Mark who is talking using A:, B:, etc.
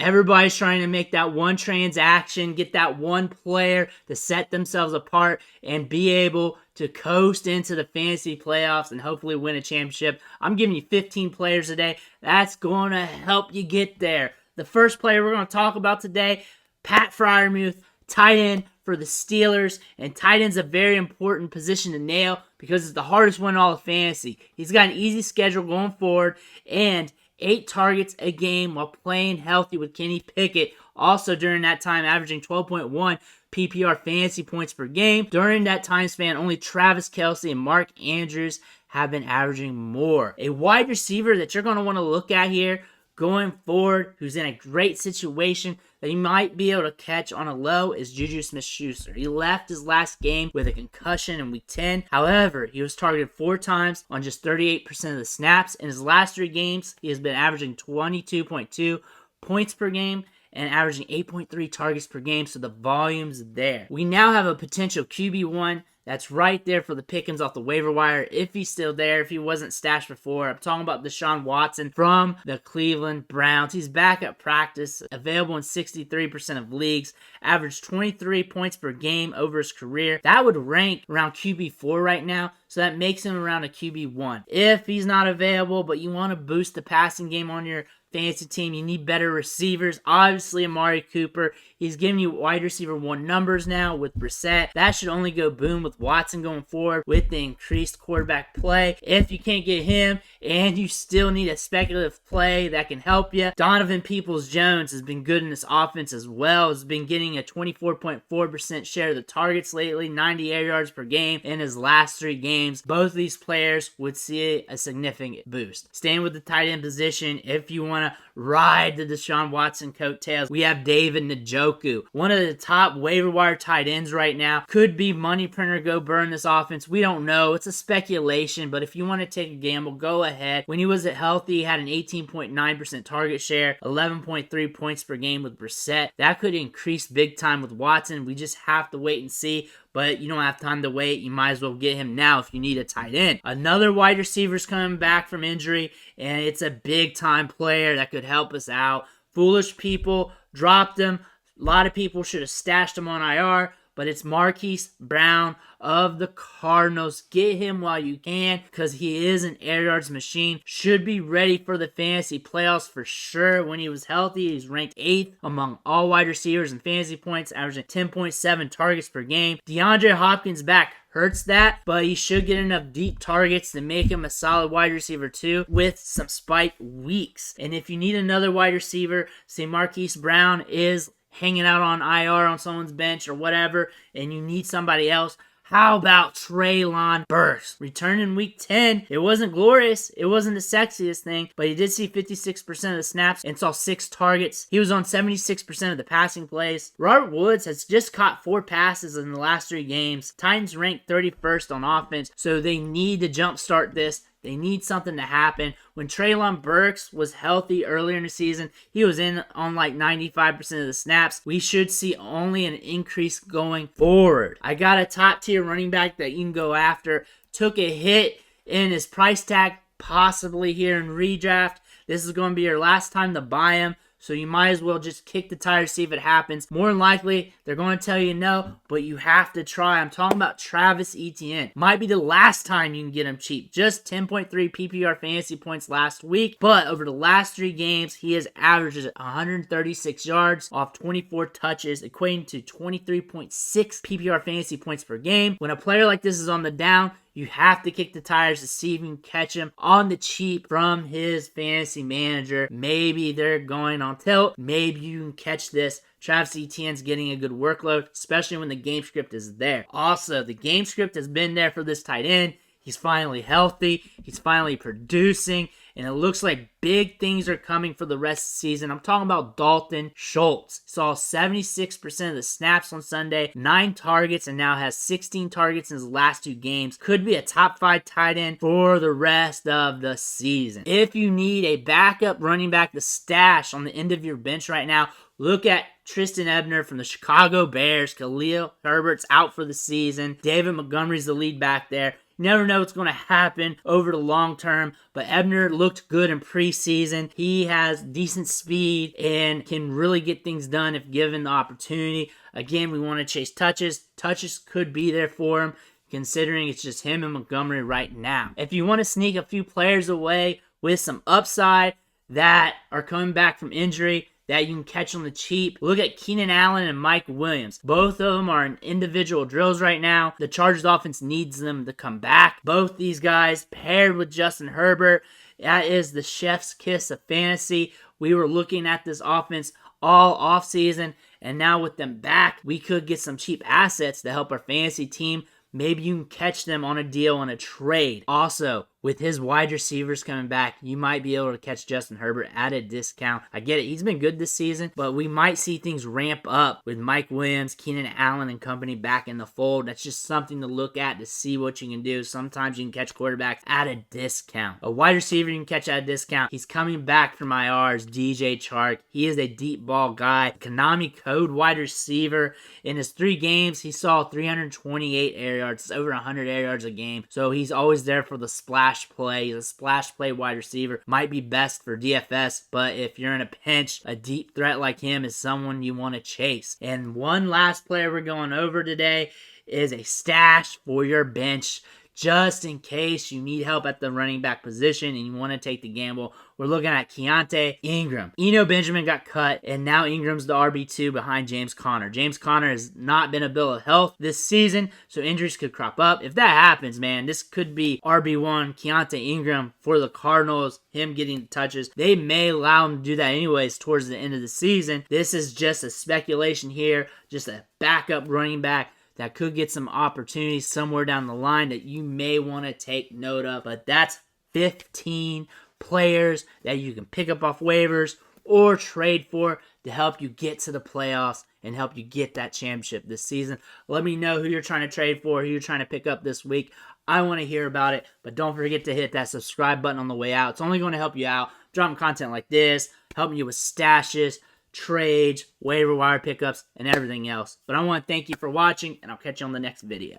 A: Everybody's trying to make that one transaction, get that one player to set themselves apart and be able to coast into the fantasy playoffs and hopefully win a championship. I'm giving you 15 players today. That's going to help you get there. The first player we're going to talk about today, Pat Freiermuth, tight end for the Steelers. And tight end's a very important position to nail because it's the hardest one in all of fantasy. He's got an easy schedule going forward and 8 targets a game while playing healthy with Kenny Pickett. Also during that time averaging 12.1 PPR fantasy points per game. During that time span, only Travis Kelce and Mark Andrews have been averaging more. A wide receiver that you're going to want to look at here going forward, who's in a great situation that he might be able to catch on a low, is Juju Smith-Schuster. He left his last game with a concussion in week 10. However, he was targeted 4 times on just 38% of the snaps. In his last 3 games, he has been averaging 22.2 points per game and averaging 8.3 targets per game, so the volume's there. We now have a potential QB1 that's right there for the pickings off the waiver wire, if he's still there, if he wasn't stashed before. I'm talking about Deshaun Watson from the Cleveland Browns. He's back at practice, available in 63% of leagues, averaged 23 points per game over his career. That would rank around QB4 right now, so that makes him around a QB1. If he's not available, but you want to boost the passing game on your fantasy team, you need better receivers. Obviously, Amari Cooper, he's giving you wide receiver 1 numbers now with Brissett. That should only go boom with Watson going forward with the increased quarterback play. If you can't get him and you still need a speculative play that can help you, Donovan Peoples-Jones has been good in this offense as well. Has been getting a 24.4% share of the targets lately, 90 air yards per game in his last 3 games. Both of these players would see a significant boost. Staying with the tight end position, if you want to ride the Deshaun Watson coattails, we have David Njoku, one of the top waiver wire tight ends right now. Could be money printer go burn this offense. We don't know. It's a speculation, but if you want to take a gamble, go ahead. When he was healthy, he had an 18.9% target share, 11.3 points per game with Brissett. That could increase big time with Watson. We just have to wait and see. But you don't have time to wait. You might as well get him now if you need a tight end. Another wide receiver's coming back from injury, and it's a big-time player that could help us out. Foolish people dropped him. A lot of people should have stashed him on IR, but it's Marquise Brown of the Cardinals. Get him while you can because he is an air yards machine. Should be ready for the fantasy playoffs for sure. When he was healthy, he's ranked 8th among all wide receivers in fantasy points, averaging 10.7 targets per game. DeAndre Hopkins back hurts that, but he should get enough deep targets to make him a solid wide receiver too with some spike weeks. And if you need another wide receiver, say Marquise Brown is hanging out on IR on someone's bench or whatever, and you need somebody else, how about Treylon Burks? Returned in week 10. It wasn't glorious. It wasn't the sexiest thing, but he did see 56% of the snaps and saw 6 targets. He was on 76% of the passing plays. Robert Woods has just caught 4 passes in the last 3 games. Titans ranked 31st on offense, so they need to jumpstart this. They need something to happen. When Treylon Burks was healthy earlier in the season, he was in on like 95% of the snaps. We should see only an increase going forward. I got a top tier running back that you can go after. Took a hit in his price tag, possibly here in redraft. This is going to be your last time to buy him. So you might as well just kick the tires, see if it happens. More than likely, they're going to tell you no, but you have to try. I'm talking about Travis Etienne. Might be the last time you can get him cheap. Just 10.3 PPR fantasy points last week, but over the last 3 games, he has averaged 136 yards off 24 touches, equating to 23.6 PPR fantasy points per game. When a player like this is on the down, you have to kick the tires to see if you can catch him on the cheap from his fantasy manager. Maybe they're going on tilt. Maybe you can catch this. Travis Etienne's getting a good workload, especially when the game script is there. Also, the game script has been there for this tight end. He's finally healthy. He's finally producing. And it looks like big things are coming for the rest of the season. I'm talking about Dalton Schultz. Saw 76% of the snaps on Sunday, 9 targets, and now has 16 targets in his last 2 games. Could be a top 5 tight end for the rest of the season. If you need a backup running back to stash on the end of your bench right now, look at Tristan Ebner from the Chicago Bears. Khalil Herbert's out for the season. David Montgomery's the lead back there. You never know what's going to happen over the long term, but Ebner looked good in preseason. He has decent speed and can really get things done if given the opportunity. Again, we want to chase touches. Touches could be there for him, considering it's just him and Montgomery right now. If you want to sneak a few players away with some upside that are coming back from injury that you can catch on the cheap, look at Keenan Allen and Mike Williams. Both of them are in individual drills right now. The Chargers offense needs them to come back. Both these guys paired with Justin Herbert, that is the chef's kiss of fantasy. We were looking at this offense all offseason, and now with them back, we could get some cheap assets to help our fantasy team. Maybe you can catch them on a deal on a trade. Also, with his wide receivers coming back, you might be able to catch Justin Herbert at a discount. I get it, he's been good this season, but we might see things ramp up with Mike Williams, Keenan Allen, and company back in the fold. That's just something to look at to see what you can do. Sometimes you can catch quarterbacks at a discount. A wide receiver you can catch at a discount. He's coming back from IRs, DJ Chark. He is a deep ball guy. Konami code wide receiver. In his 3 games, he saw 328 air yards. It's over 100 air yards a game. So he's always there for the splash play. He's a splash play wide receiver. Might be best for DFS, but if you're in a pinch, a deep threat like him is someone you want to chase. And one last player we're going over today is a stash for your bench, just in case you need help at the running back position and you want to take the gamble. We're looking at Keontae Ingram. Eno Benjamin got cut, and now Ingram's the RB2 behind James Conner. James Conner has not been a bill of health this season, so injuries could crop up. If that happens, man, this could be RB1 Keontae Ingram for the Cardinals, him getting the touches. They may allow him to do that anyways towards the end of the season. This is just a speculation here, just a backup running back that could get some opportunities somewhere down the line that you may want to take note of. But that's 15 players that you can pick up off waivers or trade for to help you get to the playoffs and help you get that championship this season. Let me know who you're trying to trade for, who you're trying to pick up this week. I want to hear about it, but don't forget to hit that subscribe button on the way out. It's only going to help you out, dropping content like this, helping you with stashes, trades, waiver wire pickups, and everything else. But I want to thank you for watching, and I'll catch you on the next video.